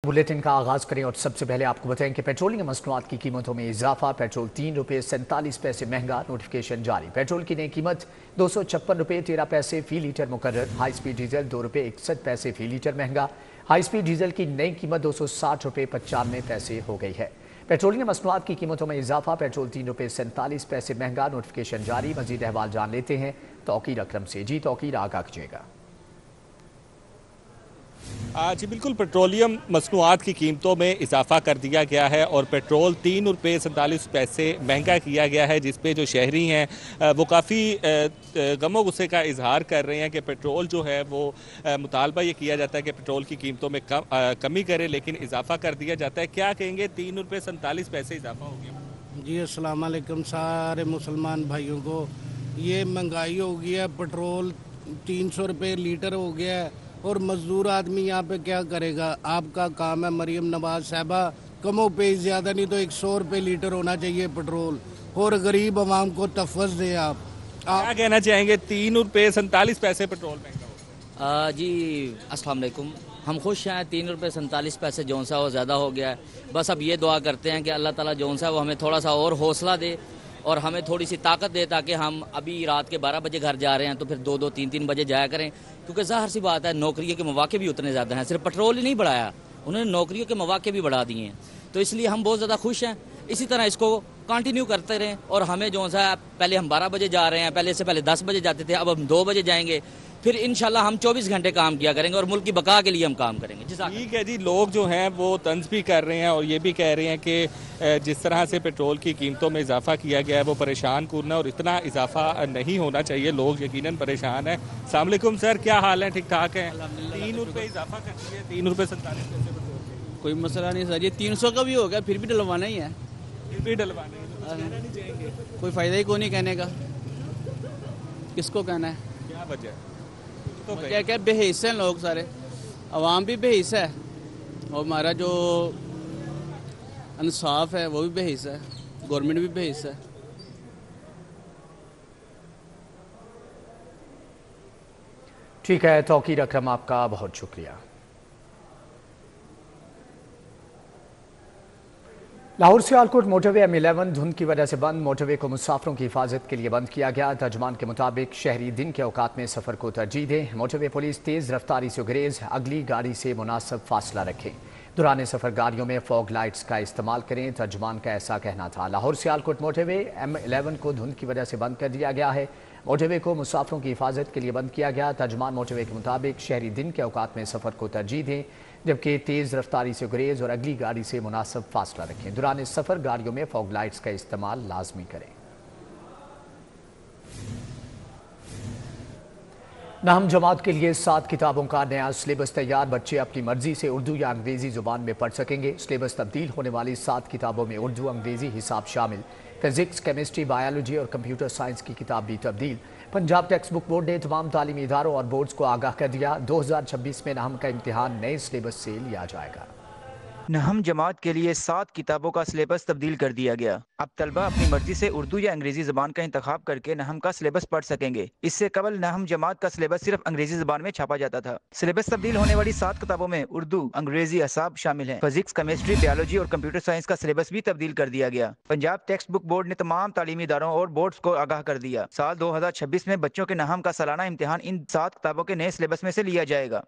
Bulletin का आगाज करें और सबसे पहले आपको बताएं कि पेट्रोलियम मसनूआत की कीमतों में इजाफा। पेट्रोल ₹3.47 महंगा, नोटिफिकेशन जारी। पेट्रोल की नई कीमत ₹256.13 फी लीटर मुकर्रर। हाई स्पीड डीजल ₹2.61 फी लीटर महंगा। हाई स्पीड डीजल की नई कीमत ₹260.95 हो गई है। पेट्रोलियम मसनूआत की कीमतों में इजाफा। पेट्रोल ₹3.47 महंगा, नोटिफिकेशन जारी। मजीद अहवाल जान लेते हैं तौकीर अकरम से। जी तौकीर, आगाह कीजिएगा। जी बिल्कुल, पेट्रोलियम मसनूआत की कीमतों में इजाफा कर दिया गया है और पेट्रोल ₹3.47 महंगा किया गया है, जिस पे जो शहरी हैं वो काफ़ी गमो गुस्से का इजहार कर रहे हैं कि पेट्रोल जो है वो मुतालबा ये किया जाता है कि पेट्रोल की कीमतों में कमी करे, लेकिन इजाफा कर दिया जाता है। क्या कहेंगे, ₹3.47 इजाफा हो गया? जी अस्सलाम वालेकुम सारे मुसलमान भाइयों को। ये महंगाई हो गई है, पेट्रोल 300 रुपये लीटर हो गया है और मजदूर आदमी यहाँ पे क्या करेगा। आपका काम है मरियम नवाज साहबा, कमो पे ज़्यादा नहीं तो 100 रुपये लीटर होना चाहिए पेट्रोल, और गरीब आवाम को तफज़ दें। आप क्या कहना चाहेंगे, ₹3.47 पेट्रोल महंगा हो? जी अस्सलाम वालेकुम। हम खुश हैं, ₹3.47 जौन सा वो ज़्यादा हो गया है। बस अब ये दुआ करते हैं कि अल्लाह ताला जौन सा वो हमें थोड़ा सा और हौसला दे और हमें थोड़ी सी ताकत दे, ताकि हम अभी रात के 12 बजे घर जा रहे हैं तो फिर 2-2, 3-3 बजे जाया करें, क्योंकि ज़ाहिर सी बात है नौकरियों के मौके भी उतने ज़्यादा हैं। सिर्फ पेट्रोल ही नहीं बढ़ाया, उन्होंने नौकरियों के मौके भी बढ़ा दिए हैं। तो इसलिए हम बहुत ज़्यादा खुश हैं। इसी तरह इसको कंटिन्यू करते रहें और हमें जो सा, पहले हम 12 बजे जा रहे हैं, पहले से पहले 10 बजे जाते थे, अब हम 2 बजे जाएंगे, फिर इंशाल्लाह हम 24 घंटे काम किया करेंगे और मुल्क की बका के लिए हम काम करेंगे। ठीक है जी, लोग जो हैं वो तंज भी कर रहे हैं और ये भी कह रहे हैं कि जिस तरह से पेट्रोल की कीमतों में इजाफा किया गया है वो परेशान करना, और इतना इजाफा नहीं होना चाहिए। लोग यकीनन परेशान हैं। अस्सलाम वालेकुम सर, क्या हाल है? ठीक ठाक है? ₹3 इजाफा कर दिया, ₹3.47 पेट्रोल। कोई मसला नहीं सर, ये 300 का भी हो गया, फिर भी डलवाना ही है। फिर भी डलवाना है, तो कुछ कहना नहीं चाहेंगे? कोई फ़ायदा ही कोई नहीं कहने का। किसको कहना है? क्या वजह? तो क्या क्या बेहिस्से हैं लोग सारे, अवाम भी बेहिस्सा है और हमारा जो इंसाफ है वो भी बेहिस्सा है, गवर्नमेंट भी बेहिस्सा है। ठीक है तौकीर अकरम, आपका बहुत शुक्रिया। लाहौर सियालकोट मोटरवे M11 धुंध की वजह से बंद। मोटरवे को मुसाफिरों की हिफाजत के लिए बंद किया गया। तर्जुमान के मुताबिक शहरी दिन के औकात में सफ़र को तरजीह दें। मोटरवे पुलिस तेज़ रफ्तारी से गुरेज, अगली गाड़ी से मुनासिब फासला रखें। दौरान सफ़र गाड़ियों में फॉग लाइट्स का इस्तेमाल करें। तर्जुमान का ऐसा कहना था। लाहौर सियालकोट मोटरवे M11 को धुंध की वजह से बंद कर दिया गया है। मोटरवे को मुसाफिरों की हिफाजत के लिए बंद किया गया। तर्जुमान मोटरवे के मुताबिक शहरी दिन के औकात में सफ़र को तरजीह दें, जबकि तेज़ रफ्तारी से गुरेज और अगली गाड़ी से मुनासिब फासला रखें। दौरान सफ़र गाड़ियों में फॉग लाइट्स का इस्तेमाल लाजमी करें। नहम जमात के लिए 7 किताबों का नया सिलेबस तैयार। बच्चे अपनी मर्जी से उर्दू या अंग्रेजी जुबान में पढ़ सकेंगे। सिलेबस तब्दील होने वाली 7 किताबों में उर्दू, अंग्रेजी, हिसाब शामिल। फिजिक्स, केमिस्ट्री, बायोलॉजी और कंप्यूटर साइंस की किताब भी तब्दील। पंजाब टेक्स्ट बुक बोर्ड ने तमाम तालीमी इदारों और बोर्ड्स को आगाह कर दिया। 2026 में नहम का इम्तिहान नए सिलेबस से लिया जाएगा। नहम जमात के लिए 7 किताबों का सिलेबस तब्दील कर दिया गया। अब तलबा अपनी मर्जी से उर्दू या अंग्रेजी ज़बान का इंतखाब करके नहम का सिलेबस पढ़ सकेंगे। इससे कबल नहम जमात का सिलेबस सिर्फ अंग्रेजी ज़बान में छापा जाता था। सिलेबस तब्दील होने वाली 7 किताबों में उर्दू, अंग्रेजी, हिसाब शामिल है। फिजिक्स, केमिस्ट्री, बायोलॉजी और कंप्यूटर साइंस का सिलेबस भी तब्दील कर दिया गया। पंजाब टेक्स्ट बुक बोर्ड ने तमाम तालीमी इदारों और बोर्ड्स को आगाह कर दिया। साल 2026 में बच्चों के नहम का सालाना इम्तिहान इन 7 किताबों के नए सिलेबस में से लिया जाएगा।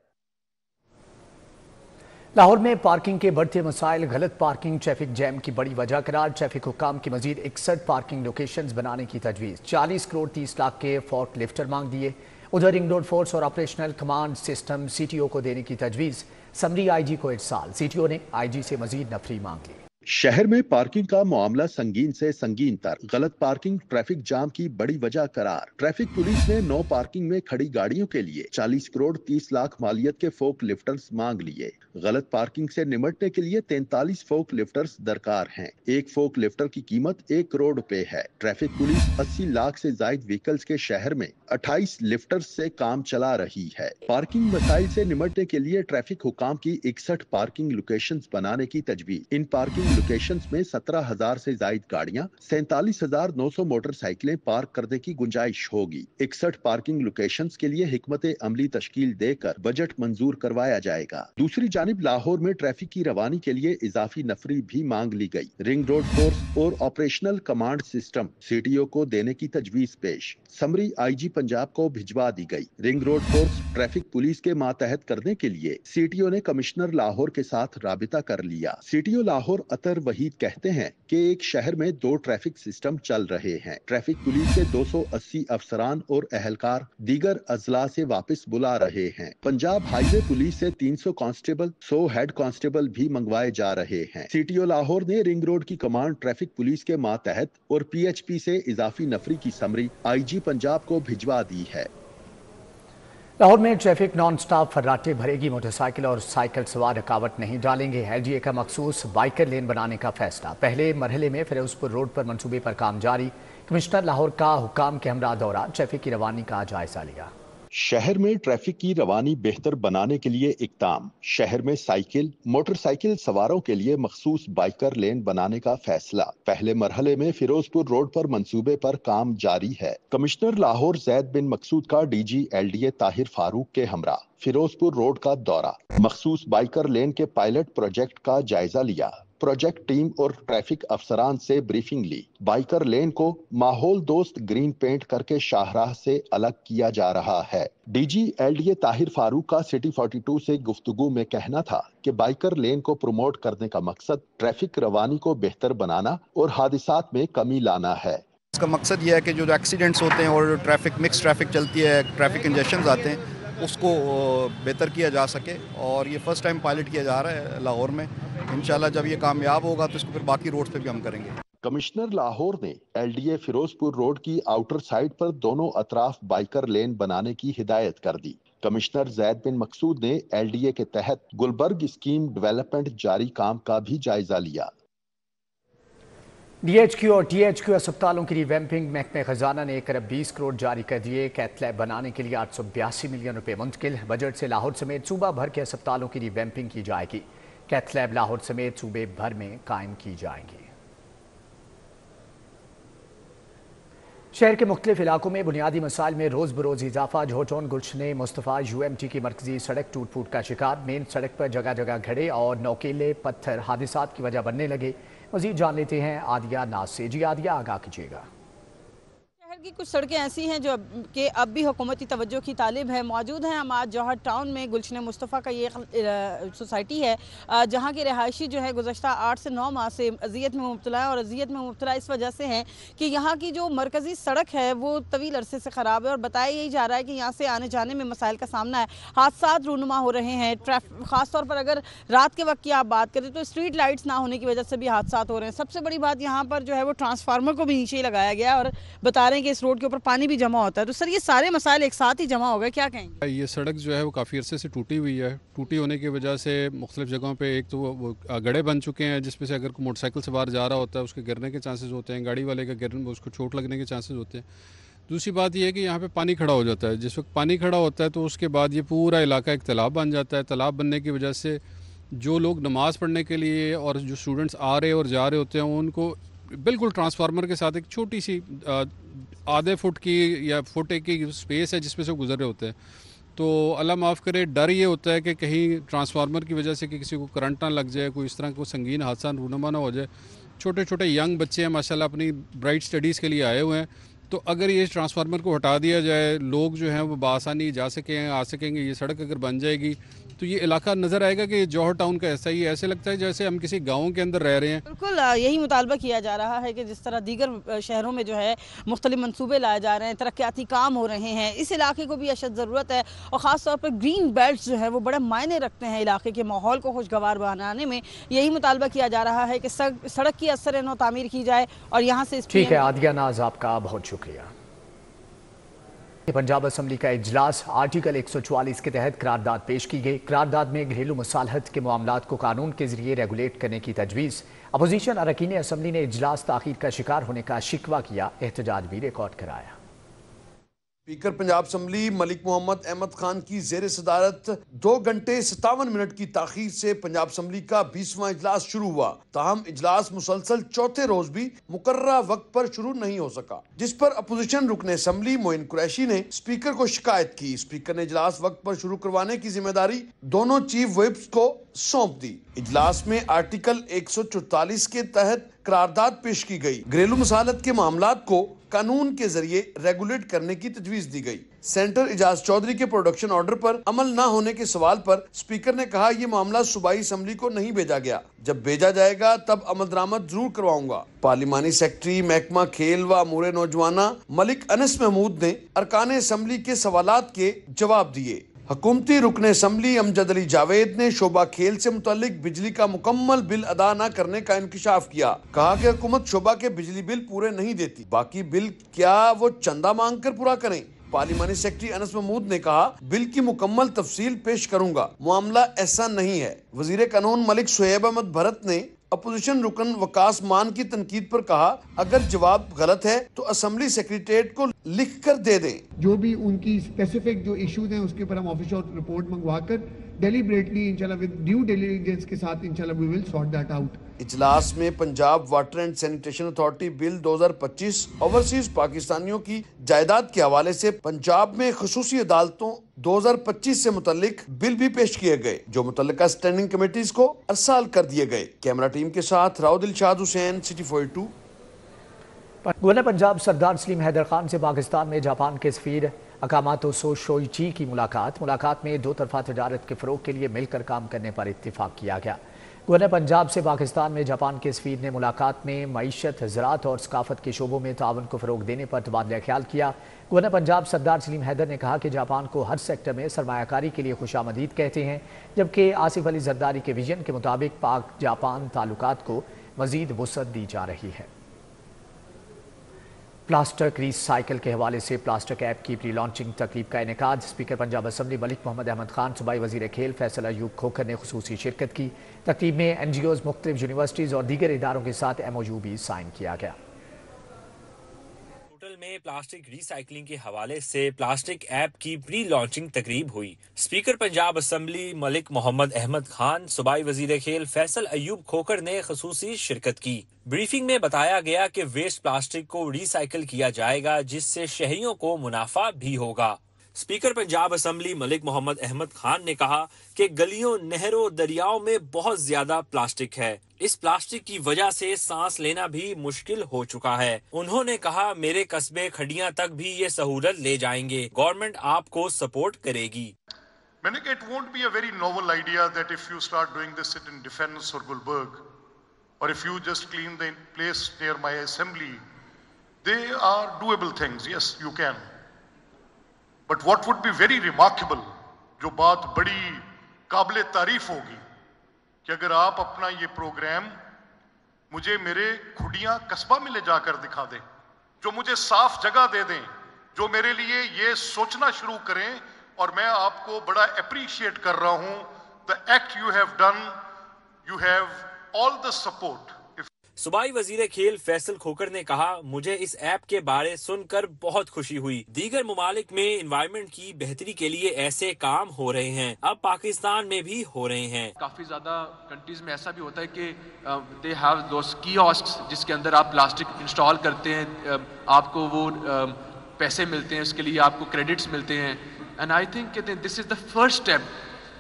लाहौर में पार्किंग के बढ़ते मसाइल। गलत पार्किंग ट्रैफिक जैम की बड़ी वजह करार। ट्रैफिक हुक्काम की मजीद 61 पार्किंग लोकेशंस बनाने की तजवीज़। 40 करोड़ 30 लाख के फोर्क लिफ्टर मांग दिए। उधर रिंग रोड फोर्स और ऑपरेशनल कमांड सिस्टम CTO को देने की तजवीज़। समरी IG को इरसाल। CTO ने IG से मजीद नफरी मांग ली। शहर में पार्किंग का मामला संगीन से संगीन तर। गलत पार्किंग ट्रैफिक जाम की बड़ी वजह करार। ट्रैफिक पुलिस ने नो पार्किंग में खड़ी गाड़ियों के लिए 40 करोड़ 30 लाख मालियत के फोक लिफ्टर्स मांग लिए। गलत पार्किंग से निमटने के लिए 43 फोक लिफ्टर्स दरकार हैं। एक फोक लिफ्टर की कीमत 1 करोड़ रुपए है। ट्रैफिक पुलिस 80 लाख से जायद व्हीकल्स के शहर में 28 लिफ्टर्स से काम चला रही है। पार्किंग मसाइल से निमटने के लिए ट्रैफिक हुकाम की 61 पार्किंग लोकेशंस बनाने की तजवीज। इन पार्किंग लोकेशंस में 17,000 से जायद गाड़ियां, 47,900 मोटरसाइकिलें पार्क करने की गुंजाइश होगी। 61 पार्किंग लोकेशंस के लिए हिकमत अमली तश्कील देकर बजट मंजूर करवाया जाएगा। दूसरी जानिब लाहौर में ट्रैफिक की रवानी के लिए इजाफी नफरी भी मांग ली गई। रिंग रोड फोर्स और ऑपरेशनल कमांड सिस्टम सीटीओ को देने की तजवीज पेश। समरी आईजी पंजाब को भिजवा दी गई। Ring road force traffic police के मातहत करने के लिए सीटीओ ने कमिश्नर लाहौर के साथ राबिता कर लिया। सीटीओ लाहौर अतर वहीद कहते हैं कि एक शहर में 2 ट्रैफिक सिस्टम चल रहे हैं। ट्रैफिक पुलिस के 280 अफसरान और अहलकार दीगर अजला से वापस बुला रहे हैं। पंजाब हाईवे पुलिस से 300 कांस्टेबल, 100 हेड कांस्टेबल भी मंगवाए जा रहे हैं। सीटीओ लाहौर ने रिंग रोड की कमांड ट्रैफिक पुलिस के मातहत और पीएचपी से इजाफी नफरी की समरी आईजी पंजाब को भिजवा दी है। लाहौर में ट्रैफिक नॉन स्टॉप फर्राटे भरेगी। मोटरसाइकिल और साइकिल सवार रुकावट नहीं डालेंगे। एलडीए का मखसूस बाइकर लेन बनाने का फैसला। पहले मरहले में फिरोजपुर रोड पर मंसूबे पर काम जारी। कमिश्नर लाहौर का हुकाम के हमरा दौरा, ट्रैफिक की रवानी का जायजा लिया। शहर में ट्रैफिक की रवानी बेहतर बनाने के लिए इक़दाम। शहर में साइकिल, मोटरसाइकिल सवारों के लिए मखसूस बाइकर लेन बनाने का फैसला। पहले मरहले में फिरोजपुर रोड पर मंसूबे पर काम जारी है। कमिश्नर लाहौर जैद बिन मकसूद का डीजी एलडीए ताहिर फारूक के हमरा फिरोजपुर रोड का दौरा। मखसूस बाइकर लेन के पायलट प्रोजेक्ट का जायजा लिया। प्रोजेक्ट टीम और ट्रैफिक अफसरान से ब्रीफिंग ली। बाइकर लेन को माहौल दोस्त ग्रीन पेंट करके शाहराह से अलग किया जा रहा है। डीजी एलडीए ताहिर फारूक का सिटी 42 से गुफ्तगू में कहना था कि बाइकर लेन को प्रमोट करने का मकसद ट्रैफिक रवानी को बेहतर बनाना और हादिसात में कमी लाना है। इसका मकसद यह है कि जो एक्सीडेंट्स होते हैं और ट्रैफिक मिक्स ट्रैफिक चलती है, ट्रैफिक इंजेक्शंस आते हैं, उसको बेहतर किया जा सके। और ये फर्स्ट टाइम पायलट किया जा रहा है लाहौर में। इंशाल्लाह जब ये कामयाब होगा तो इसको फिर बाकी रोड्स पे भी हम करेंगे। कमिश्नर लाहौर ने एलडीए फिरोजपुर रोड की आउटर साइड पर दोनों अतराफ बाइकर लेन बनाने की हिदायत कर दी। कमिश्नर जैद बिन मकसूद ने एलडीए के तहत गुलबर्ग स्कीम डेवलपमेंट जारी काम का भी जायजा लिया। डीएचक्यू और टीएचक्यू अस्पतालों की रिवैम्पिंग। महकमे खजाना ने 1 करोड़ जारी कर दिए। कैथ लैब बनाने के लिए 882 मिलियन रुपए मुंतकिल। बजट से लाहौर समेत सूबा भर के अस्पतालों की रिवैम्पिंग की जाएगी। कैथ लैब लाहौर समेत सूबे भर में कायम की जाएंगी। शहर के मुख्तलिफ इलाकों में बुनियादी मसाइल में रोज बरोज इजाफा। झोटोन गुलशन मुस्तफ़ा यूएमटी की मरकजी सड़क टूट फूट का शिकार। मेन सड़क पर जगह जगह घड़े और नौकेले पत्थर हादिसात की वजह बनने लगे। मजीद जान लेते हैं आदिया नाज से। जी आदिया, आगाह कीजिएगा। शहर की कुछ सड़कें ऐसी हैं जो कि अब भी हुकूमती तवज्जो की तालिब है। मौजूद हैं हम आज जौहर टाउन में। गुलशन मुस्तफ़ा का ये सोसाइटी है जहाँ के रहायशी जो है गुज़श्ता 8 से 9 माह से अजियत में मुब्तला है। और अजियत में मुब्तला इस वजह से है कि यहाँ की जो मरकज़ी सड़क है वो तवील अरसे से ख़राब है और बताया यही जा रहा है कि यहाँ से आने जाने में मसाइल का सामना है। हादसात रूनुमा हो रहे हैं। ख़ास तौर पर अगर रात के वक्त की आप बात करें तो स्ट्रीट लाइट्स ना होने की वजह से भी हादसात हो रहे हैं। सबसे बड़ी बात यहाँ पर जो है वो ट्रांसफार्मर को भी नीचे ही लगाया गया और बता रहे हैं कि इस रोड के ऊपर पानी भी जमा होता है। तो सर ये सारे मसाइल एक साथ ही जमा हो गए, क्या कहेंगे? ये सड़क जो है वो काफ़ी अरसे से टूटी हुई है। टूटी होने की वजह से मुख्तलिफ जगहों पे एक तो वो गड्ढे बन चुके हैं जिसमें से अगर मोटरसाइकिल सवार जा रहा होता है उसके गिरने के चांसेस होते हैं, गाड़ी वाले का गिरने उसको चोट लगने के चांसेस होते हैं। दूसरी बात यह है कि यहाँ पे पानी खड़ा हो जाता है। जिस वक्त पानी खड़ा होता है तो उसके बाद ये पूरा इलाका एक तालाब बन जाता है। तालाब बनने की वजह से जो लोग नमाज़ पढ़ने के लिए और जो स्टूडेंट्स आ रहे और जा रहे होते हैं उनको बिल्कुल ट्रांसफार्मर के साथ एक छोटी सी आधे फुट की या फुट एक की स्पेस है जिसमें से गुजर रहे होते हैं। तो अल्लाह माफ़ करे, डर ये होता है कि कहीं ट्रांसफार्मर की वजह से कि किसी को करंट ना लग जाए, कोई इस तरह को संगीन हादसा रूनुमा ना हो जाए। छोटे छोटे यंग बच्चे हैं माशाल्लाह, अपनी ब्राइट स्टडीज़ के लिए आए हुए हैं। तो अगर ये ट्रांसफार्मर को हटा दिया जाए, लोग जो हैं वो बआसानी जा सकें, आ सकेंगे, ये सड़क अगर बन जाएगी तो ये इलाका नज़र आएगा कि जौहर टाउन का ऐसा ही, ऐसे लगता है जैसे हम किसी गाँव के अंदर रह रहे हैं। बिल्कुल यही मुतालबा किया जा रहा है कि जिस तरह दीगर शहरों में जो है मुख्तलिफ मनसूबे लाए जा रहे हैं, तरक्याती काम हो रहे हैं, इस इलाके को भी अशद ज़रूरत है। और ख़ास तौर पर ग्रीन बेल्ट जो है वो बड़े मायने रखते हैं इलाके के माहौल को खुशगवार बनाने में। यही मुतालबा किया जा रहा है कि सड़क की असर नौ तामीर की जाए और यहाँ से। ठीक है आदिया नाज, आपका बहुत शुक्रिया। पंजाब असम्बली का इजलास। आर्टिकल 144 के तहत करारदाद पेश की गई। करारदाद में घरेलू मसालहत के मामलात को कानून के जरिए रेगुलेट करने की तजवीज़। अपोजिशन अरकान असम्बली ने इजलास ताख़ीर का शिकार होने का शिकवा किया, एहतजाज भी रिकॉर्ड कराया। स्पीकर पंजाब असम्बली मलिक मोहम्मद अहमद खान की ज़ेर सदारत 2 घंटे 57 मिनट की ताख़ीर से पंजाब असम्बली का 20वां इजलास शुरू हुआ। ताहम इजलास मुसलसल चौथे रोज भी मुकर्ररा वक्त पर शुरू नहीं हो सका, जिस पर अपोजिशन रुकने असम्बली मोइन कुरैशी ने स्पीकर को शिकायत की। स्पीकर ने इजलास वक्त पर शुरू करवाने की जिम्मेदारी दोनों चीफ व्हिप्स को सौंप दी। इजलास में आर्टिकल 144 के तहत करारदाद पेश की गई। घरेलू मसालत के मामलात को कानून के जरिए रेगुलेट करने की तजवीज दी गई। सेनेटर इजाज चौधरी के प्रोडक्शन ऑर्डर पर अमल न होने के सवाल पर स्पीकर ने कहा, ये मामला सूबाई असम्बली को नहीं भेजा गया, जब भेजा जाएगा तब अमल दरामद जरूर करवाऊंगा। पार्लिमानी सेक्रेटरी महकमा खेल व अमूर नौजवाना मलिक अनस महमूद ने अरकान असम्बली के सवालात के जवाब दिए। हुकूमती रुकने असम्बली अमजद अली जावेद ने शोबा खेल से मुतालिक बिजली का मुकम्मल बिल अदा न करने का इंकशाफ किया। कहा कि हुकूमत शोबा के बिजली बिल पूरे नहीं देती, बाकी बिल क्या वो चंदा मांग कर पूरा करें। पार्लिमानी सेक्रेटरी अनस महमूद ने कहा, बिल की मुकम्मल तफसील पेश करूंगा, मामला ऐसा नहीं है। वजीर कानून मलिक सुहेब अहमद भरत ने अपोजिशन रुकन वकास मान की तनकीद पर कहा, अगर जवाब गलत है तो असम्बली सेक्रेटेरिएट को लिख कर दे दें। जो भी उनकी स्पेसिफिक जो इश्यूज हैं उसके ऊपर हम ऑफिशियल रिपोर्ट मंगवाकर डेलिबरेटली इंशाल्लाह विद ड्यू डिलिजेंस के साथ इंशाल्लाह we will sort that out. इजलास में Punjab water and sanitation authority bill 2025 overseas पाकिस्तानियों की जायदाद के हवाले से पंजाब में खसूसी अदालतों 2025 से मुतल्लिक बिल भी पेश किए गए, जो मुतल्लिका स्टैंडिंग कमेटीज को अरसाल कर दिए गए। कैमरा टीम के साथ राव दिलशाद हुसैन, सिटी 42। गवर्नर पंजाब सरदार सलीम हैदर खान से पाकिस्तान में जापान के सफीर अकामातो सोशोइची की मुलाकात में दो तरफा तजारत के फ़रोग के लिए मिलकर काम करने पर इत्तिफाक किया गया। गवर्नर पंजाब से पाकिस्तान में जापान के सफीर ने मुलाकात में मईशत, ज़राअत और सकाफत के शोबों में ताउन को फ़रोग देने पर तबादला ख्याल किया। गवर्नर पंजाब सरदार सलीम हैदर ने कहा कि जापान को हर सेक्टर में सरमायाकारी के लिए खुशामदीद कहते हैं, जबकि आसिफ अली जरदारी के विजन के मुताबिक पाक जापान ताल्लुकात को मज़ीद वुसअत दी जा रही है। प्लास्टिक रीसाइकिल के हवाले से प्लास्टिक ऐप की प्री लॉन्चिंग तकरीब का इनेकाद। स्पीकर पंजाब असम्बली मलिक मोहम्मद अहमद खान, सूबाई वजीर खेल फैसल अयूब खोखर ने खुसूसी शिरकत की। तकरीब में NGOs, मुख्तलिफ यूनिवर्सिटीज़ और दीगर इदारों के साथ MOU भी साइन किया गया। में प्लास्टिक रिसाइकलिंग के हवाले से प्लास्टिक ऐप की प्री लॉन्चिंग तकरीब हुई। स्पीकर पंजाब असम्बली मलिक मोहम्मद अहमद खान, सूबाई वजीर खेल फैसल अयूब खोखर ने खसूसी शिरकत की। ब्रीफिंग में बताया गया कि वेस्ट प्लास्टिक को रिसाइकिल किया जाएगा, जिससे शहरियों को मुनाफा भी होगा। स्पीकर पंजाब असम्बली मलिक मोहम्मद अहमद खान ने कहा कि गलियों, नहरों, दरियाओं में बहुत ज्यादा प्लास्टिक है। इस प्लास्टिक की वजह से सांस लेना भी मुश्किल हो चुका है। उन्होंने कहा, मेरे कस्बे खड़ियां तक भी ये सहूलत ले जाएंगे, गवर्नमेंट आपको सपोर्ट करेगी। मैंने कहा, it won't be a very novel idea that if you start doing this in Defence or Gulberg, or if you just clean the place near my assembly, they are doable things. Yes, you can. But what would be very remarkable, जो बात बड़ी काबिल तारीफ होगी, कि अगर आप अपना ये प्रोग्राम मुझे मेरे खुडियां कस्बा में ले जाकर दिखा दें, जो मुझे साफ जगह दे दें, जो मेरे लिए ये सोचना शुरू करें, और मैं आपको बड़ा अप्रिशिएट कर रहा हूं, the act you have done, you have all the support. सूबाई वजीर खेल फैसल खोखर ने कहा, मुझे इस ऐप के बारे सुनकर बहुत खुशी हुई। दीगर मुमालिक में एनवायरनमेंट की बेहतरी के लिए ऐसे काम हो रहे हैं, अब पाकिस्तान में भी हो रहे हैं। काफी ज्यादा कंट्रीज में ऐसा भी होता है कि दे हैव दोस कियोस्क्स जिसके अंदर आप प्लास्टिक इंस्टॉल करते हैं, आपको वो पैसे मिलते हैं, उसके लिए आपको क्रेडिट्स मिलते हैं। And I think this is the first step.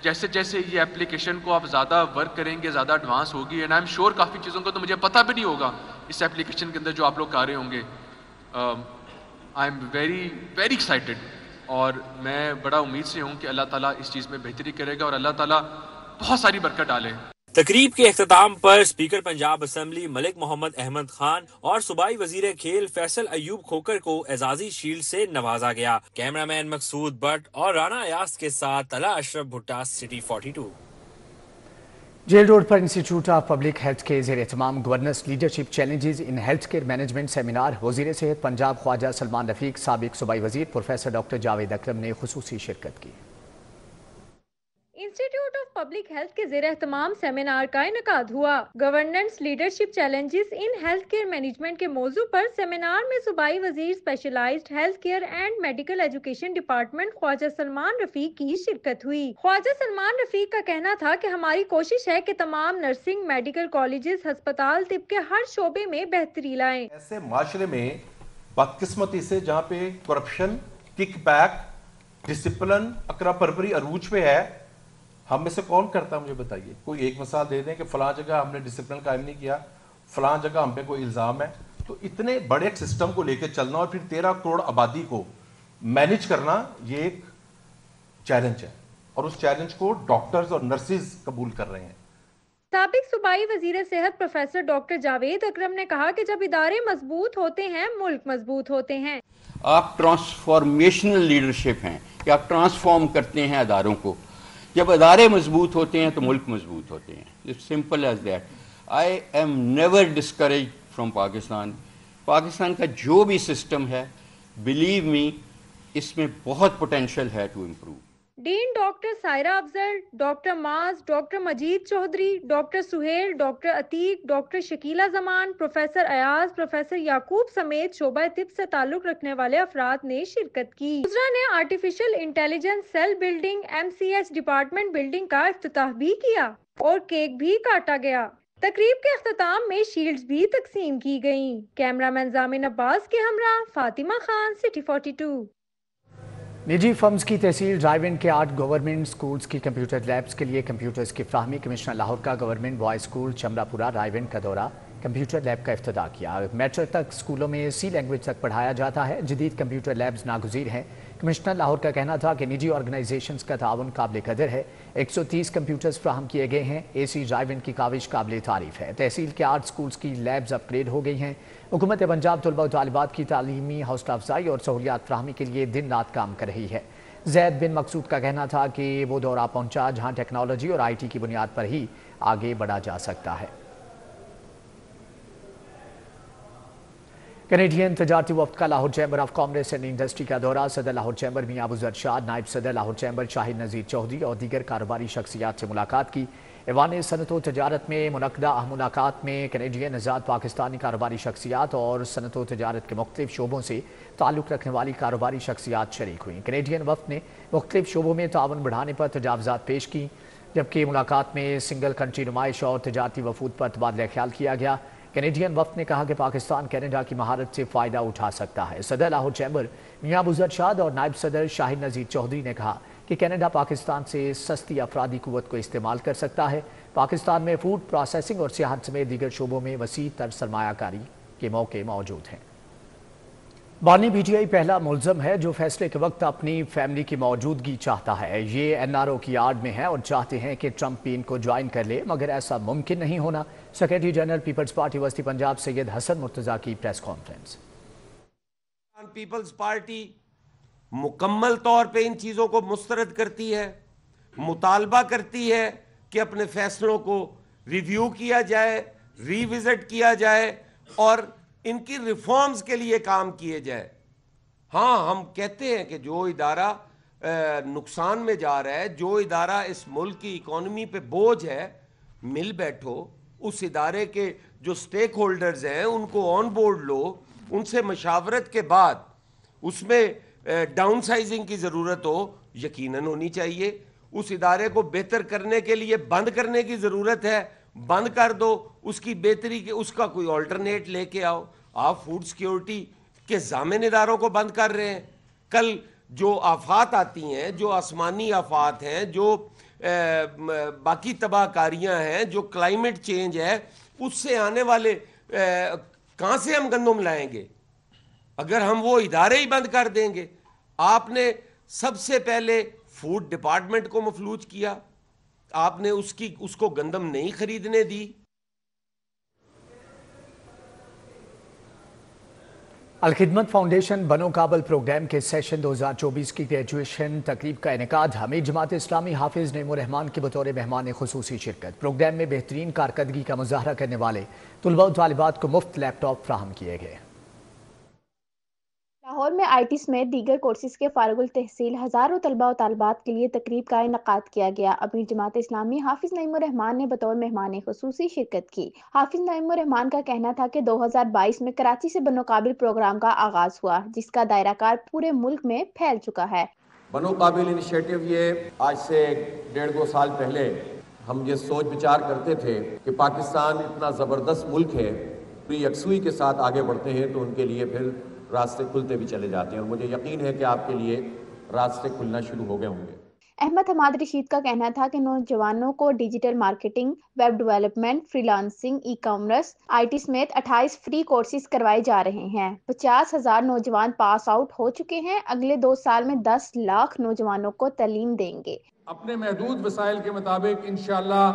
जैसे जैसे ये एप्लीकेशन को आप ज़्यादा वर्क करेंगे, ज़्यादा एडवांस होगी, एंड आई एम श्योर काफ़ी चीज़ों का तो मुझे पता भी नहीं होगा इस एप्लीकेशन के अंदर जो आप लोग कर रहे होंगे। I am very very excited, और मैं बड़ा उम्मीद से हूँ कि अल्लाह ताला इस चीज़ में बेहतरी करेगा और अल्लाह ताला बहुत सारी बरकत डाले। तकरीब के अख्ताम पर स्पीकर पंजाब असम्बली मलिक मोहम्मद अहमद खान और सूबाई वजीर खेल फैसल अयूब खोखर को एजाजी शील्ड से नवाजा गया। कैमरामैन मकसूद भट्ट और राना अयास के साथ तला Ashraf Bhutta, city 42। Jail road पर इंस्टीट्यूट ऑफ पब्लिक हेल्थ के ज़ेर एहतमाम governance leadership challenges in health care management seminar, वजीर सेहत पंजाब ख्वाजा सलमान रफीक, साबिक सूबाई वजीर प्रोफेसर डॉक्टर जावेद अकरम ने खुसूसी शिरकत की। इंस्टीट्यूट ऑफ पब्लिक हेल्थ के ज़ेर एहतमाम सेमिनार का इनेकाद हुआ। Governance leadership challenges in health care management के मौजू पर सेमिनार में सूबाई वजीर specialised health care and medical education department Khawaja Salman Rafiq की शिरकत हुई। ख्वाजा सलमान रफीक का कहना था कि हमारी कोशिश है कि तमाम नर्सिंग, मेडिकल कॉलेजेस, अस्पताल, तिब के हर शोबे में बेहतरी लाएं। ऐसे माशरे में बदकिस्मती से जहाँ पे करप्शन, किकबैक, डिसिप्लिन अकरा परवरी अरूज पे है, हम में से कौन करता है? मुझे बताइए। कोई एक मिसाल दे दें कि फलां जगह हमने डिसिप्लिन कायम नहीं किया, फलां जगह हम पे कोई इल्ज़ाम है। तो इतने बड़े एक सिस्टम को लेकर चलना और फिर 13 करोड़ आबादी को मैनेज करना, ये एक चैलेंज है और उस चैलेंज को डॉक्टर्स और नर्सेज कबूल कर रहे हैं। साबिक सूबाई वजीर सेहत प्रोफेसर डॉक्टर जावेद अकरम ने कहा कि जब इदारे मजबूत होते हैं, मुल्क मजबूत होते हैं। आप ट्रांसफॉर्मेशनल लीडरशिप हैं कि आप ट्रांसफॉर्म करते हैं अदारों को। जब अदारे मजबूत होते हैं तो मुल्क मजबूत होते हैं। It's simple as that. I am never discourage from Pakistan. Pakistan का जो भी सिस्टम है, बिलीव मी, इसमें बहुत पोटेंशियल है to improve. Dean doctor Saira Afzal, doctor Maaz, doctor Majeed Chaudhry, doctor Suhail, doctor Ateeq, doctor Shakeela Zaman, professor Ayaz, professor Yaqoob समेत शोबा तिब से ताल्लुक रखने वाले अफराद ने शिरकत की। दूसरा ने artificial intelligence cell building MCH department building का इफ्तिताह भी किया और केक भी काटा गया। तकरीब के अख्ताम में शील्ड्स भी तकसीम की गयी। कैमरामैन जामिन अब्बास के हमरा फातिमा खान, सिटी 42। निजी फर्म्स की तहसील ड्राइव-इन के 8 गवर्नमेंट स्कूल्स की कंप्यूटर लैब्स के लिए कंप्यूटर्स की फ्राहमी। कमिश्नर लाहौर का गवर्नमेंट बॉयज स्कूल चमरापुरा ड्राइव-इन का दौरा, कंप्यूटर लैब का इफ्तिताह किया। मैट्रिक तक स्कूलों में सी लैंग्वेज तक पढ़ाया जाता है। जदीद कंप्यूटर लैब्स नागुज़ीर हैं। कमिश्नर लाहौर का कहना था कि निजी ऑर्गेनाइजेशंस का ताउन काबिल कदर है। 130 कंप्यूटर्स फ्राहम किए गए हैं। AC ड्राइव-इन की काविश काबिल तारीफ है। तहसील के 8 स्कूल्स की लैब्स अपग्रेड हो गई हैं। हुकूमत पंजाब तलबा व तालिबात की तालीमी हौसला अफजाई और सहूलियात फ्राहमी के लिए दिन रात काम कर रही है। जैद बिन मकसूद का कहना था कि वो दौरा पहुंचा जहां टेक्नोलॉजी और IT की बुनियाद पर ही आगे बढ़ा जा सकता है। कैनेडियन तजारती वफ्द का Lahore chamber of commerce and industry का दौरा। सदर लाहौर चैम्बर मियां अबू जरशाद, नायब सदर लाहौर चैम्बर शाहिद नज़ीर चौधरी और दीगर कारोबारी शख्सियात से मुलाकात की। ऐवान सनत व तजारत में मुनक़दा अहम मुलाकात में कैनेडियन आज़ाद पाकिस्तानी कारोबारी शख्सियात और सनत व तजारत के मुख्तलिफ शोबों से ताल्लुक़ रखने वाली कारोबारी शख्सियात शरीक हुई। कैनेडियन वफ़द ने मुख्तलिफ शोबों में ताउन बढ़ाने पर तजावज़ात पेश की, जबकि मुलाकात में सिंगल कंट्री नुमाइश और तजारती वफूद पर तबादला ख्याल किया गया। कैनेडियन वफ़द ने कहा कि पाकिस्तान कनाडा की महारत से फ़ायदा उठा सकता है। सदर लाहौर चैम्बर मियां अबू जरशाद और नायब सदर शाहिद नज़ीर चौधरी ने कहा कि कनाडा पाकिस्तान से सस्ती अफरादी कुव्वत को इस्तेमाल कर सकता है। पाकिस्तान में फूड प्रोसेसिंग और सियाहत समेत दीगर शोबों में वसी तर सरमायाकारी के मौके मौजूद हैं। बानी PTI पहला मुल्ज़म है जो फैसले के वक्त अपनी फैमिली की मौजूदगी चाहता है। ये NRO की आड़ में है और चाहते हैं कि ट्रंप भी इनको ज्वाइन कर ले, मगर ऐसा मुमकिन नहीं होना। सेक्रेटरी जनरल पीपल्स पार्टी वस्ती पंजाब सैयद हसन मुर्तज़ा की प्रेस कॉन्फ्रेंस। पीपल्स पार्टी मुकम्मल तौर पे इन चीज़ों को मुस्तरद करती है, मुतालबा करती है कि अपने फैसलों को रिव्यू किया जाए, रिविजिट किया जाए और इनकी रिफॉर्म्स के लिए काम किए जाए। हाँ, हम कहते हैं कि जो इदारा नुकसान में जा रहा है, जो इदारा इस मुल्क की इकॉनमी पे बोझ है, मिल बैठो, उस इदारे के जो स्टेक होल्डर्स हैं उनको ऑन बोर्ड लो, उनसे मशावरत के बाद उसमें डाउन साइजिंग की ज़रूरत हो, यकीनन होनी चाहिए। उस इदारे को बेहतर करने के लिए बंद करने की ज़रूरत है, बंद कर दो। उसकी बेहतरी के उसका कोई ऑल्टरनेट लेके आओ। आप फूड सिक्योरिटी के ज़ामिन इदारों को बंद कर रहे हैं। कल जो आफात आती हैं, जो आसमानी आफात हैं, जो बाकी तबाहकारियाँ हैं, जो क्लाइमेट चेंज है, उससे आने वाले कहाँ से हम गंदम लाएंगे अगर हम वो इदारे ही बंद कर देंगे। आपने सबसे पहले फूड डिपार्टमेंट को मफलूज किया, आपने उसको गंदम नहीं खरीदने दी। अलखिदमत फाउंडेशन बनो काबल प्रोग्राम के सेशन 2024 की ग्रेजुएशन तकरीब का इनेकाद। हमीद जमात इस्लामी हाफिज नेमो रहमान के बतौर मेहमान खुसूसी शिरकत। प्रोग्राम में बेहतरीन कारकर्दगी का मुजाहरा करने वाले तुलबा व तालिबात को मुफ्त लैपटॉप फ्राहम किए गए। لاہور میں آئی ٹی سمیت دیگر کورسز کے فارغ التحصیل ہزاروں طلبہ و طالبات کے لیے تقریب کا انعقاد کیا گیا۔ امیر جماعت اسلامی حافظ نعیم الرحمان نے بطور مہمان خصوصی شرکت کی۔ حافظ نعیم الرحمان کا کہنا تھا کہ 2022 میں کراچی سے بنو قابل پروگرام کا آغاز ہوا، جس کا دائرہ کار پورے ملک میں پھیل چکا ہے۔ بنو قابل انیشیٹو یہ آج سے 1.5-2 سال پہلے ہم یہ سوچ بچار کرتے تھے کہ پاکستان اتنا زبردست ملک ہے، پوری یکسوئی کے ساتھ آگے بڑھتے ہیں تو ان کے لیے پھر راستے کھلتے بھی چلے جاتے ہیں، اور مجھے یقین ہے کہ آپ کے لیے راستے کھلنا شروع ہو گئے ہوں گے۔ احمد حماد رشید کا کہنا تھا کہ نوجوانوں کو digital marketing, web development, free lancing, e commerce, I T سمیت 28 فری کورسز کروائے جا رہے ہیں۔ 50,000 نوجوان پاس آؤٹ ہو چکے ہیں۔ اگلے 2 سال میں 10 لاکھ نوجوانوں کو تعلیم دیں گے۔ اپنے محدود وسائل کے مطابق انشاءاللہ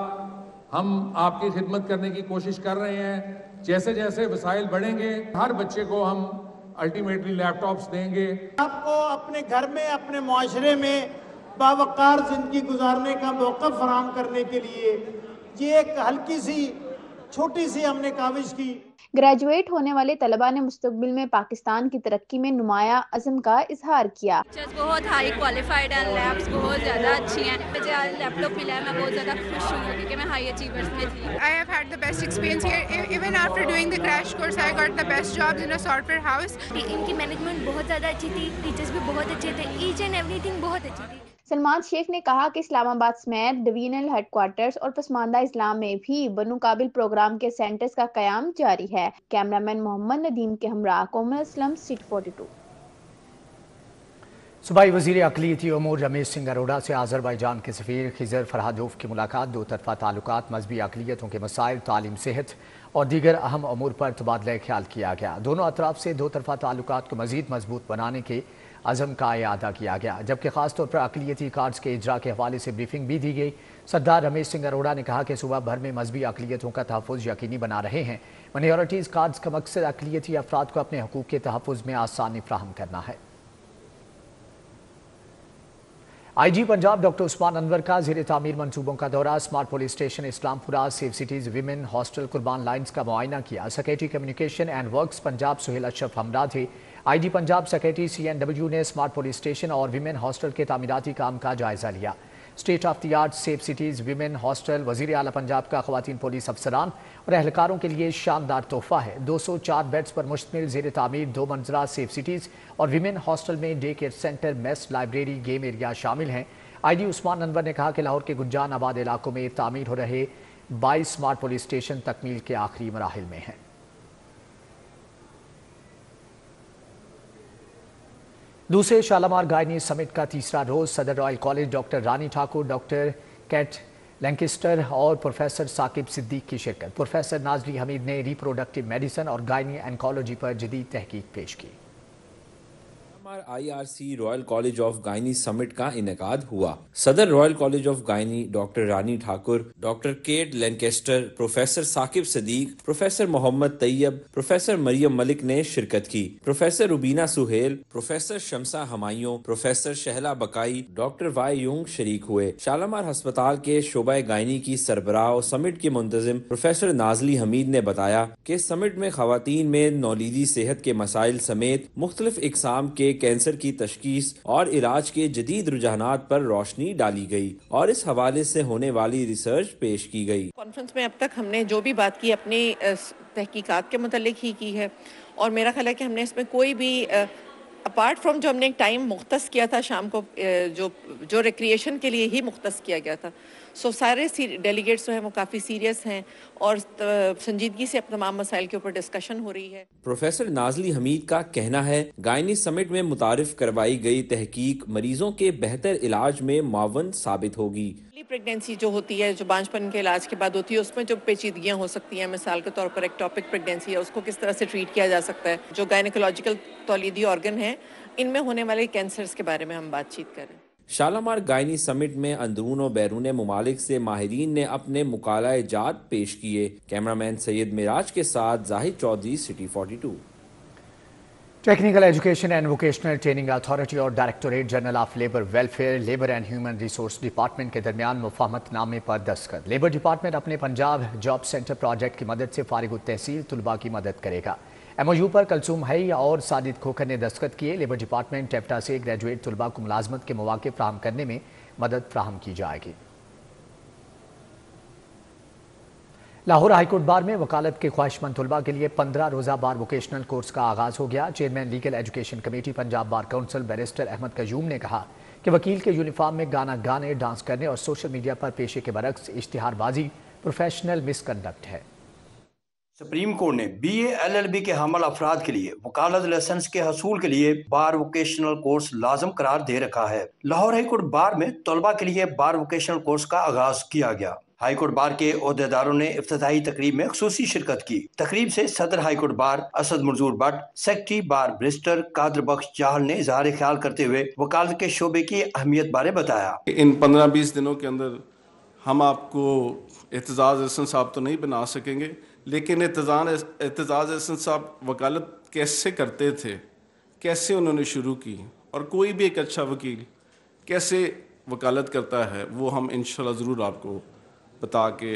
ہم آپ کی خدمت کرنے کی کوشش کر رہے ہیں۔ جیسے جیسے وسائل بڑھیں گے ہر بچے کو ہم الٹیمیٹلی لیپ ٹاپس دیں گے۔ آپ کو اپنے گھر میں، اپنے معاشرے میں باوقار زندگی گزارنے کا موقع فراہم کرنے کے لیے یہ ایک ہلکی سی چھوٹی سی ہم نے کاوش کی۔ گریجویٹ ہونے والے طلباء نے مستقبل میں پاکستان کی ترقی میں نمایاں عزم کا اظہار کیا۔ بہت ہائی کوالیفائڈ ہیں، لیبس بہت زیادہ اچھی ہیں۔ مجھے لیپ ٹاپ ملا ہے، میں بہت زیادہ خوش ہوں کیونکہ میں ہائی اچیورز میں تھی۔ I have had the best experience here. Even after doing the crash course, I got the best jobs in a software house. ان کی مینجمنٹ بہت زیادہ اچھی تھی، ٹیچرز بھی بہت اچھے تھے، ایچ اینڈ ایوری تھنگ بہت اچھی تھی۔ سلمان شیخ نے کہا کہ اسلام آباد سمیت ڈویژنل ہیڈ کوارٹرز اور پسماندہ اسلام میں بھی بنو قابل پروگرام کے سینٹرز کا قیام جاری ہے۔ کیمرامین محمد ندیم کے ہمراہ کومل اسلم، سٹی 42۔ صوبائی وزیر اقلیتی امور رمیش سنگھ اروڑا سے آذربائیجان کے سفیر خضر فرہادوف کی ملاقات۔ دو طرفہ تعلقات، مذہبی اقلیتوں کے مسائل، تعلیم، صحت اور دیگر اہم امور پر تبادلہ خیال کیا گیا۔ دونوں اطراف سے دو طرفہ تعلقات کو مزید مضبوط بنانے کے عزم کا اعادہ کیا گیا، جبکہ خاص طور پر اقلیتی کارڈز کے اجرا کے حوالے سے بریفنگ بھی دی گئی۔ سردار رمیش سنگھ اروڑا نے کہا کہ صوبہ بھر میں مذہبی اقلیتوں کا تحفظ یقینی بنا رہے ہیں۔ مائنورٹیز کارڈز کا مقصد اقلیتی افراد کو اپنے حقوق کے تحفظ میں آسانی فراہم کرنا ہے۔ آئی جی پنجاب ڈاکٹر عثمان انور کا زیر تعمیر منصوبوں کا دورہ۔ Smart police station Islampura, safe cities women hostel Qurban lines کا معائنہ کیا۔ Secretary communication and works Punjab Sohail Ashraf ہمراہ تھے۔ I G Punjab secretary CNW نے سمارٹ پولیس اسٹیشن اور ویمن ہاسٹل کے تعمیراتی کام کا جائزہ لیا۔ State of the art safe cities women hostel وزیر اعلیٰ پنجاب کا خواتین پولیس افسران اور اہلکاروں کے لیے شاندار تحفہ ہے۔ 204 بیڈز پر مشتمل زیر تعمیر 2 منزلہ سیف سٹیز اور ویمن ہاسٹل میں day care centre, mass, library, game area شامل ہیں۔ آئی جی عثمان انور نے کہا کہ لاہور کے گنجان آباد علاقوں میں تعمیر ہو رہے 22 سمارٹ پولیس اسٹیشن تکمیل کے آخری مراحل میں ہیں۔ دوسرے شالامار گائنی سمٹ کا تیسرا روز صدر royal college doctor Rani Thakur, doctor Kate لینکسٹر اور پروفیسر ثاقب صدیق کی شرکت۔ پروفیسر نازلی حمید نے ریپروڈکٹیو میڈیسن اور گائنی اینکالوجی پر جدید تحقیق پیش کی۔ IRC royal college of gynae summit کا انعقاد ہوا۔ صدر royal college of gynae doctor Rani Thakur, doctor Kate Lancaster, professor Saqib Siddique, professor Muhammad Tayyab, professor Maryam Malik نے شرکت کی۔ Professor Rubina Sohail, professor Shamsa Humayun, professor Shehla Bakai, doctor Wai Yung شریک ہوئے۔ شالامار ہسپتال کے شعبہ گائنی کی سربراہ اور سمٹ کے منتظم پروفیسر نازلی حمید نے بتایا کہ سمٹ میں خواتین میں نولیدی صحت کے مسائل سمیت مختلف اقسام کے کینسر کی تشخیص اور علاج کے جدید رجحانات پر روشنی ڈالی گئی اور اس حوالے سے ہونے والی ریسرچ پیش کی گئی۔ کانفرنس میں اب تک ہم نے جو بھی بات کی اپنی تحقیقات کے متعلق ہی کی ہے، اور میرا خیال ہے کہ ہم نے اس میں کوئی بھی اپارٹ فرام جو ہم نے ایک ٹائم مختص کیا تھا شام کو جو ریکریشن کے لیے ہی مختص کیا گیا تھا، سارے ڈیلیگیٹس جو ہیں وہ کافی سیریس ہیں اور سنجیدگی سے تمام مسائل کے اوپر ڈسکشن ہو رہی ہے۔ پروفیسر نازلی حمید کا کہنا ہے گائنی سمٹ میں متعارف کروائی گئی تحقیق مریضوں کے بہتر علاج میں معاون ثابت ہوگی۔ پریگنینسی جو ہوتی ہے، جو بانجپن کے علاج کے بعد ہوتی ہے، اس میں جو پیچیدگیاں ہو سکتی ہیں، مثال کے طور پر ایکٹوپک پریگنینسی ہے، اس کو کس طرح سے ٹریٹ کیا جا سکتا ہے، جو گائنیکولوجیکل تولیدی آرگن ہیں، ان میں ہونے والے کینسرز کے بارے میں ہم بات چیت کریں۔ شالامار گائنی سمٹ میں اندرون و بیرون ممالک سے ماہرین نے اپنے مقالہ جات پیش کیے۔ کیمرامین سید معراج کے ساتھ Zahid Chaudhry, city 42۔ Technical education and vocational training authority اور directorate general of labour welfare, labour and human resource department کے درمیان مفاہمت نامے پر دستخط۔ لیبر ڈپارٹمنٹ اپنے پنجاب جاب سینٹر پروجیکٹ کی مدد سے فارغ التحصیل طلباء کی مدد کرے گا۔ MOU पर कलसूम हई और साजिद खोखर ने दस्तखत किए। लेबर डिपार्टमेंट टेफ्टा से ग्रेजुएट तलबा को मुलाजमत के मौके फराहम करने में मदद फराहम की जाएगी। लाहौर हाईकोर्ट बार में वकालत के ख्वाहिशमंद तलबा के लिए 15 रोज़ा बार वोकेशनल कोर्स का आगाज़ हो गया। Chairman legal education committee Punjab bar council barrister Ahmed Qayyum ने कहा कि वकील के यूनिफॉर्म में गाना गाने, डांस करने और सोशल मीडिया पर पेशे के बरक्स इश्तिहारबाजी प्रोफेशनल मिसकंडक्ट है। सुप्रीम कोर्ट ने BA LLB के हामिल अफराद के लिए वकालत लाइसेंस के हसूल के लिए बार वोकेशनल कोर्स लाजम करार दे रखा है। लाहौर हाईकोर्ट बार में तलबा के लिए बार वोकेशनल कोर्स का आगाज किया गया। हाईकोर्ट बार के ओहदेदारों ने इफ्तिताही तकरीब में खुसूसी शिरकत की। तकरीब से सदर हाईकोर्ट बार असद मंजूर भट्ट, सेक्रेटरी बार बैरिस्टर कादर बख्श चाहल ने इजहार ख्याल करते हुए वकालत के शोबे की अहमियत बारे बताया। इन 15-20 दिनों के अंदर हम आपको एतजाज एहसन साहब तो नहीं बना सकेंगे, लेकिन एतजाज एहसन साहब वकालत कैसे करते थे, कैसे उन्होंने शुरू की और कोई भी एक अच्छा वकील कैसे वकालत करता है, वो हम इंशाल्लाह ज़रूर आपको बता के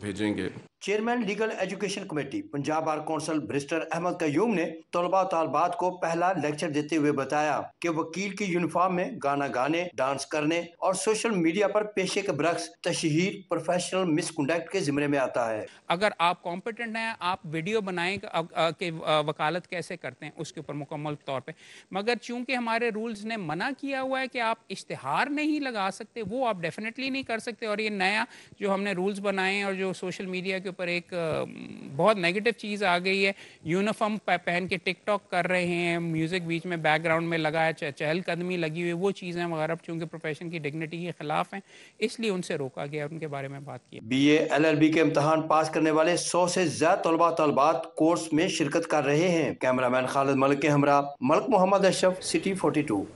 भेजेंगे। Chairman legal education committee Punjab bar council barrister Ahmed Qayyum ने तलबा तालबात को पहला लेक्चर देते हुए बताया कि वकील की यूनिफॉर्म में गाना गाने, डांस करने और सोशल मीडिया पर पेशे के बरक्स तशहीर प्रोफेशनल मिसकंडक्ट के जिम्मे में आता है। अगर आप कॉम्पिटेंट हैं, आप वीडियो बनाएं कि वकालत कैसे करते हैं उसके ऊपर मुकम्मल तौर पे, मगर चूंकि हमारे रूल्स ने मना किया हुआ है कि आप इश्तिहार नहीं लगा सकते, वो आप डेफिनेटली नहीं कर सकते। और ये नया जो हमने रूल्स बनाए हैं और जो सोशल मीडिया के ऊपर एक बहुत नेगेटिव चीज़ आ गई है, यूनिफॉर्म पहन के टिकटॉक कर रहे हैं, म्यूज़िक बीच में बैकग्राउंड में लगा है, चहलकदमी लगी हुई, वो चीज़ें वगैरह चूँकि प्रोफेशन की डिग्निटी के ख़िलाफ़ हैं, इसलिए उनसे रोका गया, उनके बारे में बात की। BA LLB के इम्तहान पास करने वाले 100 से ज़्यादा तलबा तलबात कोर्स में शिरकत कर रहे हैं। कैमरामैन खालिद मलिक के हमरा मलिक मोहम्मद अशरफ, सिटी 42।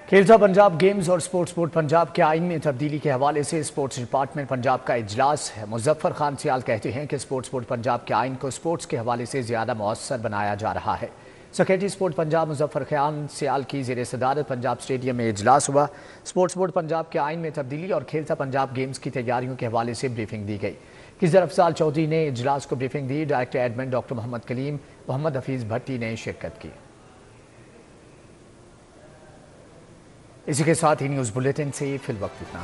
खेलता पंजाब गेम्स और स्पोर्ट्स बोर्ड पंजाब के आइन में तब्दीली के हवाले से स्पोर्ट्स डिपार्टमेंट पंजाब का इजलास है। मुजफ्फर खान सियाल कहते हैं कि स्पोर्ट्स बोर्ड पंजाब के आइन को स्पोर्ट्स के हवाले से ज़्यादा मौसर बनाया जा रहा है। सेक्रेटरी स्पोर्ट पंजाब मुजफ्फर खान सियाल की ज़ेर सदारत पंजाब स्टेडियम में इजलास हुआ। स्पोर्ट्स बोर्ड पंजाब के आइन में तब्दीली और खेलता पंजाब गेम्स की तैयारियों के हवाले से ब्रीफिंग दी गई। खिज़र अफजाल चौधरी ने इजलास को ब्रीफिंग दी। Director admin doctor Muhammad Kaleem, Muhammad Hafeez Bhatti ने शिरकत की। इसी के साथ ही न्यूज़ बुलेटिन से फिल वक्त इतना है।